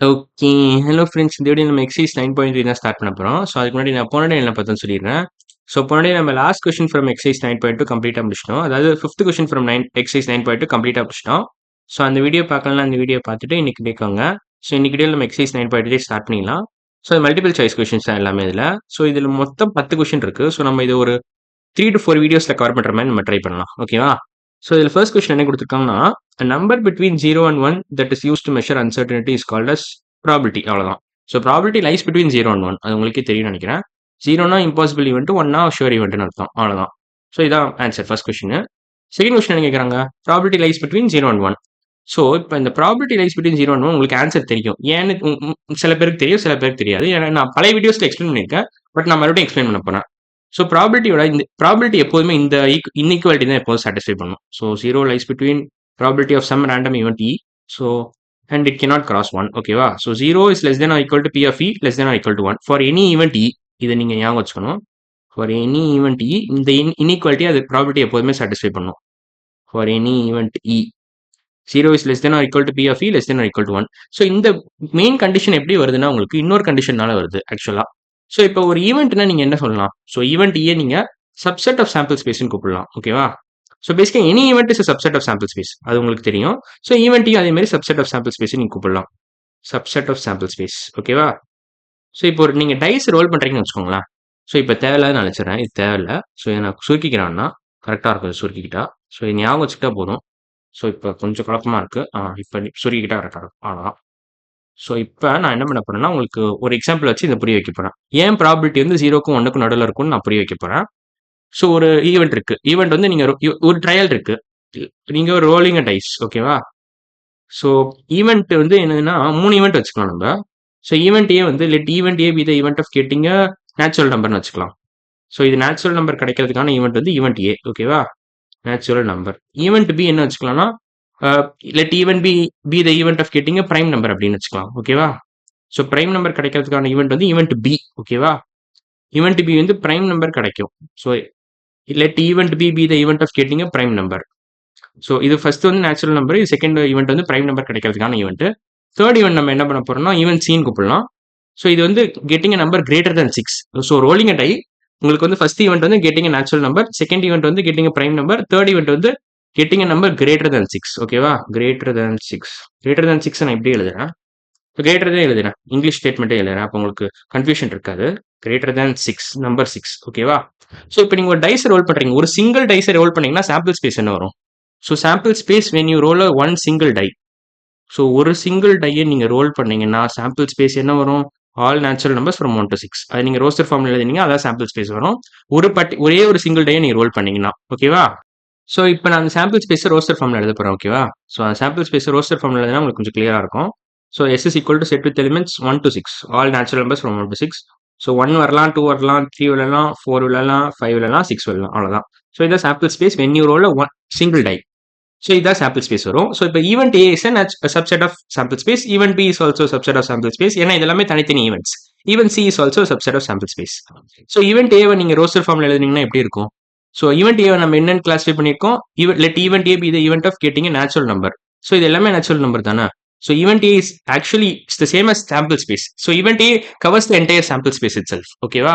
Okay. Hello friends. இந்த video நம்ம exercise 9.3 தான் ஸ்டார்ட் பண்ண போறோம். ஸோ அதுக்கு முன்னாடி நான் போன என்ன பார்த்தோம்னு சொல்லிடுறேன். ஸோ போன நம்ம லாஸ்ட் கொஸ்டின் ஃப்ரம் எக்ஸர்சைஸ் 9.2 கம்ப்ளீட்டா முடிச்சிட்டோம். அதாவது 5த் கொஸ்டின் ஃப்ரம் எக்ஸர்சைஸ் 9.2 கம்ப்ளீட்டா முடிச்சிட்டோம். ஸோ அந்த வீடியோ பார்க்கலன்னா அந்த வீடியோ பார்த்துட்டு இன்னைக்கு கேட்கோங்க. ஸோ இன்னைக்கு வீடியோவில் நம்ம எக்ஸர்சைஸ் 9.3 ஸ்டார்ட் பண்ணிடலாம். ஸோ மல்டிபிள் சாய்ஸ் கொஸ்டின்ஸ் தான் எல்லாமே இதில். ஸோ இதில் மொத்தம் 10 கொஸ்டின் இருக்கு. ஸோ நம்ம இது ஒரு 3 to 4 வீடியோஸில் கவர் பண்ணுற மாதிரி நம்ம ட்ரை பண்ணலாம். ஓகேவா? ஸோ இதில் ஃபர்ஸ்ட் கொஸ்டின் என்ன கொடுத்துருக்காங்கன்னா, a number between 0 and 1 that is used to measure uncertainty is called as probability. அவ்வளோதான். So probability lies between 0 and 1. அது உங்களுக்கே தெரியும் நினைக்கிறேன். 0னா இம்பாசிபிள் ஈவெண்ட், 1னா ஷுவர் ஈவெண்ட்னு அர்த்தம். அவ்வளோதான். ஸோ இதான் answer first question. Second question என்ன கேட்குறாங்க, probability lies between 0 and 1. So இப்போ இந்த ப்ராபிலிட்டி லைஸ் பிட்வீன் 0 அண்ட் 1 உங்களுக்கு ஆன்சர் தெரியும். ஏன்னு சில பேருக்கு தெரியும், சில பேருக்கு தெரியாது. ஏன்னா நான் பழைய வீடியோஸில் எக்ஸ்பிளைன் பண்ணியிருக்கேன். பட் நான் மறுபடியும் எக்ஸ்பிளைன் பண்ண போறேன். ஸோ ப்ராபிலிட்டியோட இந்த ப்ராபிலிட்டி எப்போதுமே இந்த இன்இக்வாலிட்டி தான் எப்போதும் சாட்டிஸ்ஃபை பண்ணும். So 0 lies between probability of some random event E. So and it cannot cross 1. ஓகேவா? So 0 is less than or equal to p of e less than or equal to 1 for any event e. இதை நீங்கள் ஞாபகம் வச்சுக்கணும். for any event e இந்த inequality அது probability எப்போதுமே satisfy பண்ணும். for any event e 0 is less than or equal to p of e less than or equal to 1. So இந்த main condition எப்படி வருதுன்னா உங்களுக்கு இன்னொரு கண்டிஷனால வருது ஆக்சுவலா. ஸோ இப்போ ஒரு ஈவெண்ட்னா நீங்கள் என்ன சொல்லலாம், ஸோ ஈவெண்ட் ஏ நீங்கள் சப்செட் ஆஃப் சாம்பிள் ஸ்பேஸ்ன்னு கூப்பிடலாம். ஓகேவா? ஸோ பேசிக்காக any event is subset of sample space, அது உங்களுக்கு தெரியும். ஸோ ஈவெண்ட்டையும் அதே மாதிரி சப்செட் ஆஃப் சாம்பிள் ஸ்பேஸ் நீங்கள் கூப்பிடலாம். Subset of sample space. ஓகேவா? ஸோ இப்போ ஒரு நீங்கள் டைஸ் ரோல் பண்ணுறீங்கன்னு வச்சுக்கோங்களேன். ஸோ இப்போ தேவையில்லாத நினச்சிடறேன், இது தேவையில்லை. ஸோ நான் சுருக்கிக்கிறான்னா கரெக்டாக இருக்கும் சுருக்கிக்கிட்டா. ஸோ இது ஞாபகம் வச்சுக்கிட்டா போதும். ஸோ இப்போ கொஞ்சம் குழப்பமா இருக்கு. இப்போ சுருக்கிக்கிட்டா கரெக்டாக இருக்கும். அவ்வளோதான். ஸோ இப்போ நான் என்ன பண்ண போறேன்னா உங்களுக்கு ஒரு எக்ஸாம்பிள் வச்சு இதை புரிய வைக்க போறேன். ஏன் ப்ராபிலிட்டி வந்து 0க்கும் 1க்கும் நடுவில் இருக்கும்னு நான் புரிய வைக்க போறேன். ஸோ ஒரு ஈவெண்ட் இருக்கு. ஈவெண்ட் வந்து நீங்க ஒரு ட்ரையல் இருக்கு. நீங்க ஒரு ரோலிங் டைஸ். ஓகேவா? ஸோ ஈவெண்ட் வந்து என்னதுன்னா 3 ஈவெண்ட் வச்சுக்கலாம் நம்ம. ஸோ ஈவெண்ட் ஏ வந்து let event A B the event of getting natural நம்பர்னு வச்சுக்கலாம். ஸோ இது நேச்சுரல் நம்பர் கிடைக்கிறதுக்கான ஈவெண்ட் வந்து ஈவெண்ட் ஏ. ஓகேவா? Natural number. ஈவெண்ட் பி என்ன வச்சுக்கலாம்னா let event B the event of getting prime number அப்படின்னு வச்சுக்கலாம். ஓகேவா? ஸோ பிரைம் நம்பர் கிடைக்கிறதுக்கான ஈவெண்ட் வந்து ஈவெண்ட் பி. ஓகேவா? ஈவெண்ட் பி வந்து பிரைம் நம்பர் கிடைக்கும். So let event b be the event of getting a prime number. So இது first வந்து நேச்சுரல் நம்பர், இது செகண்ட் ஈவெண்ட் வந்து பிரைம் நம்பர் கிடைக்கிறதுக்கான ஈவெண்ட். தேர்ட் ஈவெண்ட் நம்ம என்ன பண்ண போறோம்னா ஈவெண்ட் சீன் கூப்பிடலாம். ஸோ இது வந்து getting number greater than 6. So rolling die உங்களுக்கு வந்து ஃபர்ஸ்ட் ஈவெண்ட் வந்து getting natural number, second event வந்து getting prime number, third event வந்து கெட்டிங் நம்பர் கிரேட்டர் than 6. ஓகேவா? Greater than 6. கிரேட்டர் than 6 நான் எப்படி எழுதுறேன், கிரேட்டர் தான் எழுதுறேன், இங்கிலீஷ் ஸ்டேட்மெண்ட்டே எழுதுறேன். அப்போ உங்களுக்கு கன்ஃபியூஷன் இருக்காது. Greater than 6, number 6. ஓகேவா? ஸோ இப்போ நீங்கள் ஒரு டைஸ் ரோல் பண்ணுறீங்க, ஒரு சிங்கிள் டைஸை ரோல் பண்ணீங்கன்னா சாம்பிள் ஸ்பேஸ் என்ன வரும்? So sample space when you roll one single die. So ஒரு சிங்கிள் டையை நீங்கள் ரோல் பண்ணீங்கன்னா சாம்பிள் ஸ்பேஸ் என்ன வரும்? All natural numbers from 1 to 6. அது நீங்கள் ரோஸ்டர் ஃபார்ம்ல எழுதினீங்க, அதான் சாம்பிள் ஸ்பேஸ் வரும். ஒரே ஒரு சிங்கிள் டையை நீங்கள் ரோல் பண்ணீங்கன்னா. ஓகேவா? ஸோ இப்போ நான் அந்த சாம்பிள் ஸ்பேஸை ரோஸ்டர் ஃபார்ம்ல எழுத போகிறேன். ஓகேவா? ஸோ அந்த சாம்பிள் ஸ்பேஸை ரோஸ்டர் ஃபார்ம்ல எழுதினா உங்களுக்கு கொஞ்சம் கிளியராக இருக்கும். So S is equal to set with elements 1 to 6. All natural numbers from 1 to 6. So 1 வரலாம், 2 வரலாம், 3 விழலாம், 4 விழலாம், 5 விழலாம், 6 விழலாம். அவ்வளோதான். ஸோ இதான் sample space when you roll one single die. So இதான் சாம்பிள் ஸ்பேஸ் வரும். ஸோ இப்போ event A is subset of sample space, event B is also subset of sample space. ஏன்னா இதெல்லாமே தனித்தனி events. Event C is also subset of sample space. So event ஏவை நீங்கள் roster ஃபார்ம்ல எழுதுனீங்கன்னா எப்படி இருக்கும்? ஸோ ஈவெண்ட் ஏவை நம்ம என்னென்னு கிளாஸிஃபை பண்ணியிருக்கோம்? Let event A B the event of getting natural number. So இது எல்லாமே நேச்சுரல் நம்பர் தானே. So event A is actually it's the same as sample space. So event A covers the entire sample space itself. Okay va?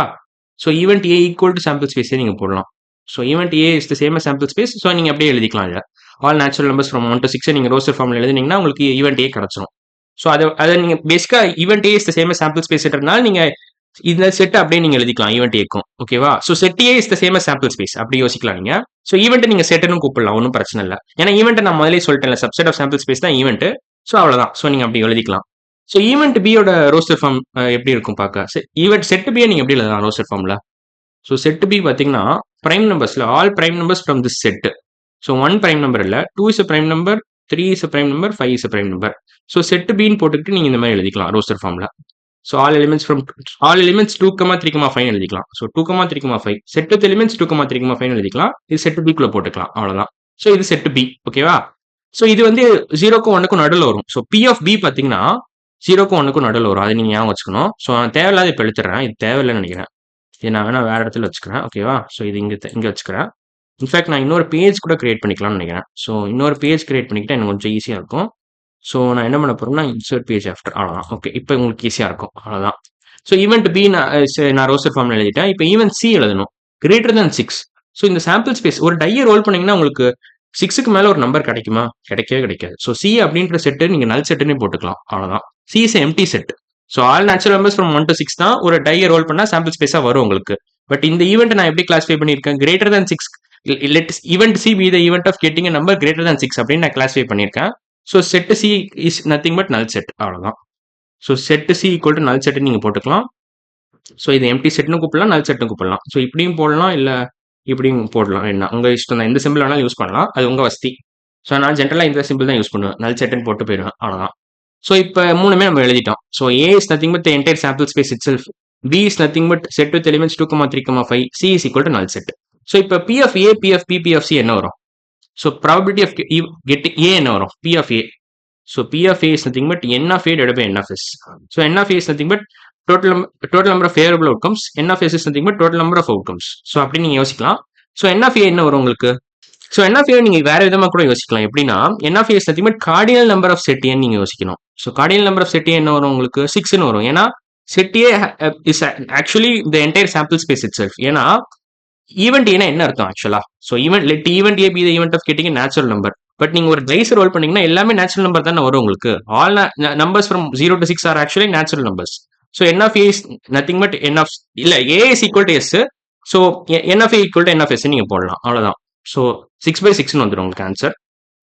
So event A equal to sample space நீங்க போடலாம். So event A is the same as sample space. So நீங்க அப்படியே எழுதிக்கலாம் இல்ல. All natural numbers from 1 to 6 நீங்க roster ஃபார்ம்ல எழுதினீங்கன்னா உங்களுக்கு event A கிடைச்சிரும். ஸோ அதை நீங்க பேசிக்கா event A is the same as sample spaceன்றதுனால நீங்க இந்த செட் அப்படியே நீங்க எழுதிக்கலாம் ஈவெண்ட் ஏக்கும். ஓகேவா? So set A is the same sample space அப்படி யோசிக்கலாம் நீங்க. ஸோ ஈவெண்ட் நீங்க செட்னு கூப்பிடலாம், ஒன்றும் பிரச்சனை இல்லை. ஏன்னா ஈவெண்ட் நான் முதலே சொல்லிட்டேன், சப்செட் ஆஃப் சாம்பிள் ஸ்பேஸ் தான் ஈவெண்ட். ஸோ அவ்வளோதான். ஸோ நீங்கள் அப்படி எழுதிக்கலாம். ஸோ ஈவெண்ட் பியோட ரோஸ்டர் ஃபார்ம் எப்படி இருக்கும் பார்க்க? ஈவெண்ட் செட் பியை நீங்கள் எப்படி எழுதலாம் ரோஸ்டர் ஃபார்ம்ல? ஸோ செட் பி பார்த்தீங்கன்னா பிரைம் நம்பர்ஸ்ல all prime numbers from this set. So 1 prime number இல்லை, 2 is a prime number, 3 is a prime number, 5 is a prime number. So set பின்னு போட்டுக்கிட்டு நீங்கள் இந்த மாதிரி எழுதிக்கலாம் ரோஸ்டர் ஃபார்ம்ல. ஸோ ஆல் எலிமெண்ட்ஸ் 2, 3, 5 எழுதிக்கலாம். ஸோ 2, 3, 5 செட் வித் எலிமெண்ட்ஸ் 2, 3, 5 எழுதிக்கலாம். இது செட் பிக்குள்ள போட்டுக்கலாம். அவ்வளோதான். ஸோ இது செட் பி. ஓகேவா? ஸோ இது வந்து 0க்கும் 1க்கும் நடுவில் வரும். ஸோ பி ஆஃப் பி பார்த்தீங்கன்னா 0க்கும் 1க்கும் நடுவில் வரும். அதை நீங்கள் ஞாபகம் வச்சுக்கணும். ஸோ நான் தேவையில்லாத இப்போ எழுத்துறேன், இது தேவையில்லைன்னு நினைக்கிறேன். இது நான் வேணா வேற இடத்துல வச்சுக்கிறேன். ஓகேவா? ஸோ இது இங்கே வச்சுக்கிறேன். இன்ஃபேக்ட் நான் இன்னொரு பேஜ் கூட கிரியேட் பண்ணிக்கலாம்னு நினைக்கிறேன். ஸோ இன்னொரு பேஜ் கிரியேட் பண்ணிக்கிட்டா எனக்கு கொஞ்சம் ஈஸியாக இருக்கும். ஸோ நான் என்ன பண்ண போறேன்னா இன்சர்ட் பேஜ் ஆஃப்டர் அவ்வளோதான். ஓகே, இப்போ உங்களுக்கு ஈஸியாக இருக்கும் அவ்வளோதான். ஸோ ஈவெண்ட் பி நான் ரோஸ்டர் ஃபார்ம்ல எழுதிட்டேன். இப்போ ஈவெண்ட் சி எழுதணும். Greater than 6. ஸோ இந்த சாம்பிள் ஸ்பேஸ் ஒரு டையை ரோல் பண்ணீங்கன்னா உங்களுக்கு 6க்கு மேல ஒரு நம்பர் கிடைக்குமா? கிடைக்கவே கிடைக்காது. ஸோ சி அப்படின்ற செட்டு நீங்க நல் செட்டுன்னே போட்டுக்கலாம் அவ்வளோதான். C is empty set. So all natural numbers from 1 to 6 தான் ஒரு டையை ரோல் பண்ணா சாம்பிள் ஸ்பேஸா வரும் உங்களுக்கு. பட் இந்த ஈவெண்ட் நான் எப்படி கிளாஸிஃபை பண்ணியிருக்கேன்? Greater than 6. Let event C be the event of getting number greater than 6 அப்படின்னு நான் கிளாஸிஃபை பண்ணியிருக்கேன். So set C is nothing but null set அவ்வளோதான். So set C equal to null set நீங்க போட்டுக்கலாம். So இது empty செட்னு கூப்பிடலாம், நல் செட்னு கூப்பிடலாம். ஸோ இப்படியும் போடலாம், இல்லை இப்படியும் போடலாம். என்ன உங்க இஷ்டம் தான். எந்த சிம்பிள் வேணாலும் யூஸ் பண்ணலாம், அது உங்க வசதி. ஸோ நான் ஜென்ரலாக இந்த சிம்பிள் தான் யூஸ் பண்ணுவேன். நல் செட்னு போட்டு போயிடுவேன் அவ்வளோதான். ஸோ இப்போ மூணுமே நம்ம எழுதிட்டோம். So A is nothing but entire sample space itself, B is nothing but set with elements 2,3,5, C is equal to null set. So இப்போ P of A, P of B, P of C என்ன வரும்? So probability of getting A என்ன வரும்? P of A. So P of A is nothing but N of A divided by N of S. So N of A is nothing but total number of favorable outcomes. N of S is nothing but total number of outcomes. So அப்படி நீங்க யோசிக்கலாம். So N of A என்ன வரும் உங்களுக்கு? So N of A நீங்க வேற விதமா கூட யோசிக்கலாம். எப்படின்னா N of A is nothing but cardinal number of set A நீங்க யோசிக்கணும். So cardinal number of set A என்ன வரும் உங்களுக்கு? 6 வரும். ஏன்னா set A is actually the entire sample space itself. ஏன்னா ஈவெண்ட் ஏன்னா என்ன அர்த்தம் ஆக்சுவலா? So let event A B the event of getting natural number. But நீங்க ஒரு டைஸ் ரோல் பண்ணீங்கன்னா எல்லாமே நேச்சுரல் நம்பர் தானே வரும் உங்களுக்கு. All numbers from 0 to 6 are actually natural numbers. So n of A is nothing but N of இல்ல A is equal to S. So n of A equal to n of S நீங்க போடலாம் அவ்வளவுதான். So 6/6 வந்துடும் உங்களுக்கு answer,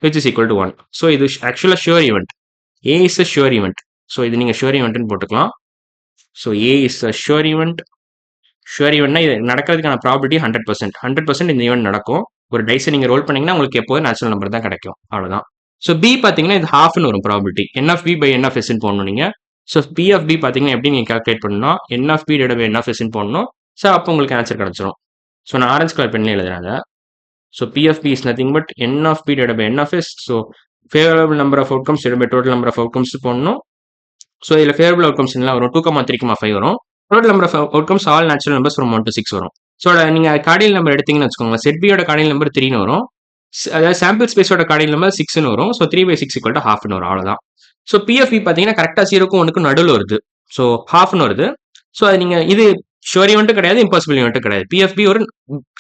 which is equal to 1. So இது ஆக்சுவலா sure event. A is a sure event. So இது நீங்க ஷுவர் ஈவெண்ட்னு போட்டுக்கலாம். So A is a sure event. Sure ஈவெண்ட்னா இது நடக்கிறதுக்கான ப்ராபிலிட்டி 100%. 100% இந்த ஈவெண்ட் நடக்கும். ஒரு டைஸை நீங்க ரோல் பண்ணீங்கன்னா உங்களுக்கு எப்போதும் நேச்சுரல் நம்பர் தான் கிடைக்கும் அவ்வளவுதான். ஸோ பி பார்த்தீங்கன்னா இது ஹாஃப்னு வரும் probability. N of B by N of எஸ்ன்னு போடணும் நீங்க. ஸோ பி ஆஃப் பி பார்த்தீங்கன்னா எப்படி நீங்க கால்குலேட் பண்ணணும்? N of B divide by N of எஸ்ன்னு போடணும். ஸோ அப்போ உங்களுக்கு ஆன்சர் கிடைச்சிரும். ஸோ நான் ஆரஞ்சு கலர் பென்ல எழுதுறாங்க. So P of B is nothing but N of B divide by N of S. So favourable number of outcomes divide by total number of outcomes போடணும். So இதில் favourable outcomes எல்லாம் வரும் 2,3,5 வரும். Total number of outcomes all natural numbers from 1 to 6 வரும். So நீங்க cardinal number எடுத்தீங்கன்னு வச்சுக்கோங்க. Set பியோட கார்டினல் நம்பர் 3ன்னு வரும். அதாவது சாம்பிள் ஸ்பேஸோட கார்டினல் நம்பர் 6ன்னு வரும். ஸோ 3/6 ஈக்குவல் டு ஹாஃப்னு வரும் அவ்வளவுதான். ஸோ பிஎஃப்இ பார்த்தீங்கன்னா கரெக்டாக 0க்கும் 1க்கும் நடுவில் வருது. ஸோ ஹாஃப்னு வருது. ஸோ அது நீங்க இது ஷுவர் ஈவெண்ட்டும் கிடையாது, இம்பாசிபிள் ஈவெண்ட்டும் கிடையாது. பிஎஃப்பி ஒரு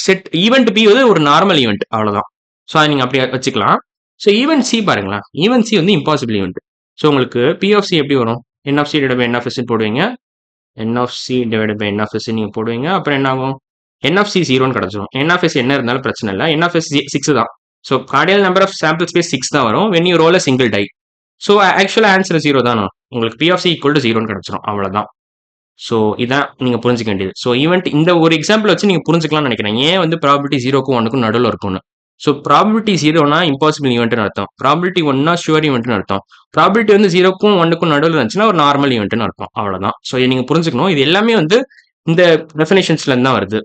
செட் ஈவெண்ட் பி வந்து ஒரு நார்மல் ஈவெண்ட் அவ்வளவுதான். ஸோ அதை நீங்க அப்படி வச்சுக்கலாம். ஸோ ஈவெண்ட் சி பாருங்களா, ஈவெண்ட் சி வந்து இம்பாசிபிள் ஈவெண்ட். ஸோ உங்களுக்கு பி ஆஃப் சி எப்படி வரும்? N of C divide by N of S போடுவீங்க. N of C divide by N of S நீங்க போடுவீங்க. அப்புறம் என்ன ஆகும்? என் ஆஃப் சி 0ன்னு கிடைச்சிரும். என் ஆஃப் எஸ் என்ன இருந்தாலும் பிரச்சனை இல்லை. என் ஆஃப் எஸ் 6 தான். So cardinal number of sample space 6 தான் வரும் when you roll a single die. So ஆக்சுவலா ஆன்சர் 0 தான். உங்களுக்கு P of C equal to 0ன்னு கிடைச்சிரும் அவ்வளவுதான். ஸோ இதான் நீங்க புரிஞ்சுக்க வேண்டியது. ஸோ ஈவெண்ட் இந்த ஒரு எக்ஸாம்பிள் வச்சு நீங்க புரிஞ்சுக்கலாம்னு நினைக்கிறேன். ஏன் வந்து ப்ராபிலிட்டி 0க்கும் 1க்கும் நடுவில் இருக்கும்னு. ஸோ ப்ராபிலிட்டி 0னா இம்பாசிபிள் ஈவெண்ட்னு அர்த்தம். ப்ராபிலிட்டி 1னா ஷுவர் ஈவெண்ட்னு அர்த்தம். ப்ராபிலிட்டி வந்து 0க்கும் 1க்கும் நடுவில் இருந்துச்சுன்னா ஒரு நார்மல் ஈவெண்ட்னு அர்த்தம் அவ்வளவுதான். ஸோ இதை நீங்க புரிஞ்சுக்கணும். இது எல்லாமே வந்து இந்த டெஃபினேஷன்ஸ்ல இருந்து தான் வருது.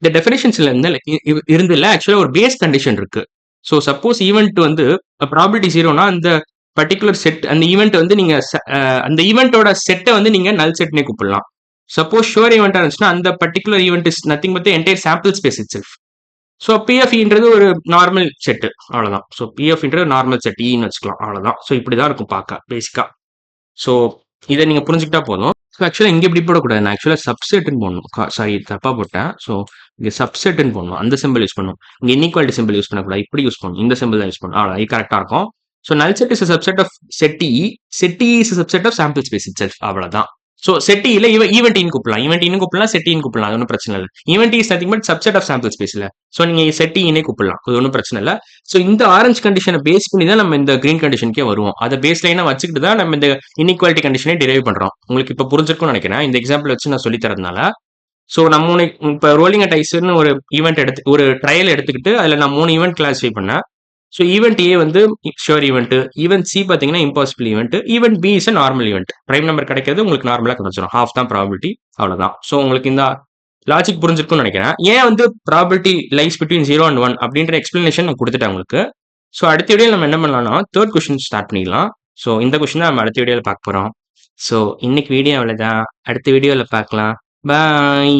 இந்த டெஃபினேஷன்ஸ்ல இருந்து இல்ல, ஆக்சுவலா ஒரு பேஸ் கண்டிஷன் இருக்கு. ஸோ சப்போஸ் ஈவெண்ட் வந்து ப்ராபிலிட்டி 0னா அந்த பர்டிகுலர் செட், அந்த ஈவெண்ட் வந்து நீங்க அந்த ஈவெண்டோட செட்டை வந்து நீங்க நல் செட்னே கூப்பிடலாம். சப்போஸ் ஷுவர் ஈவெண்டா இருந்துச்சுன்னா அந்த particular event is nothing but entire sample space itself. So பிஎஃப்இன்றது ஒரு நார்மல் செட் அவ்வளவுதான். ஸோ பிஎஃப்இன்றது நார்மல் செட் ஈன்னு வச்சுக்கலாம் அவ்வளவுதான். ஸோ இப்படிதான் இருக்கும் பார்க்க பேசிக்கா. ஸோ இதை நீங்க புரிஞ்சுக்கிட்டா போதும். ஸோ ஆக்சுவலா இங்க இப்படி போடக்கூடாது. நான் ஆக்சுவலா சப்செட்னு போடணும். சாரி, தப்பா போட்டேன். ஸோ இங்க சப்செட்னு போடணும். அந்த சிம்பிள் யூஸ் பண்ணணும். இங்க இன்இக்வாலிட்டி சிம்பிள் யூஸ் பண்ணக்கூடாது. இப்படி யூஸ் பண்ணணும். இந்த சிம்பிள் தான் யூஸ் பண்ணணும். அவ்வளோ இது கரெக்டா இருக்கும். So null set is subset of set E. Set E is subset of sample space itself அவ்வளவுதான். ஸோ செட் இல ஈவெண்ட் இன் கூப்பிடலாம். ஈவெண்ட் இன் கூப்பிடலாம், செட் இன் கூப்பிடலாம். அது ஒன்றும் பிரச்சனை இல்லை. Event is nothing but subset of sample ஸ்பேஸ்ல. ஸோ நீங்க செட் இனே கூப்பிடலாம். அது ஒன்றும் பிரச்சனை இல்லை. ஸோ இந்த ஆரஞ்சு கண்டிஷனை பேஸ் பண்ணி தான் நம்ம இந்த கிரீன் கண்டிஷனுக்கே வருவோம். அதை பேஸ் லைனா வச்சுக்கிட்டு தான் நம்ம இந்த இன்இக்வாலிட்டி கண்டிஷனை டிரைவ் பண்றோம். உங்களுக்கு இப்போ புரிஞ்சிருக்கும்னு நினைக்கிறேன் இந்த எக்ஸாம்பிள் வச்சு நான் சொல்லி தரதுனால. ஸோ நம்ம இப்போ ரோலிங் அ டைஸ்னு ஒரு ஈவெண்ட் ஒரு ட்ரையல் எடுத்துக்கிட்டு அதில் நான் 3 ஈவெண்ட் கிளாஸிஃபை பண்ணேன். ஸோ ஈவெண்ட் ஏ வந்து ஷுவர் ஈவெண்ட், ஈவெண்ட் சி பார்த்தீங்கன்னா impossible event, event B is normal event. Prime number கிடைக்கிறது உங்களுக்கு நார்மலாக கிடைச்சிடும். ஹாஃப் தான் ப்ராபிலிட்டி அவ்வளோதான். ஸோ உங்களுக்கு இந்த லாஜிக் புரிஞ்சிருக்கும்னு நினைக்கிறேன். ஏன் வந்து ப்ராபிலிட்டி லைஸ் பிட்வீன் 0 and 1 அப்படின்ற எக்ஸ்பிளனேஷன் நான் கொடுத்துட்டேன் உங்களுக்கு. ஸோ அடுத்த வீடியோ நம்ம என்ன பண்ணலாம்னா தேர்ட் கொஸ்டின் ஸ்டார்ட் பண்ணிக்கலாம். ஸோ இந்த கொஸ்டின் தான் நம்ம அடுத்த வீடியோவில் பார்க்க போகிறோம். ஸோ இன்னைக்கு வீடியோ அவ்வளோதான். அடுத்த வீடியோவில் பார்க்கலாம். பாய்.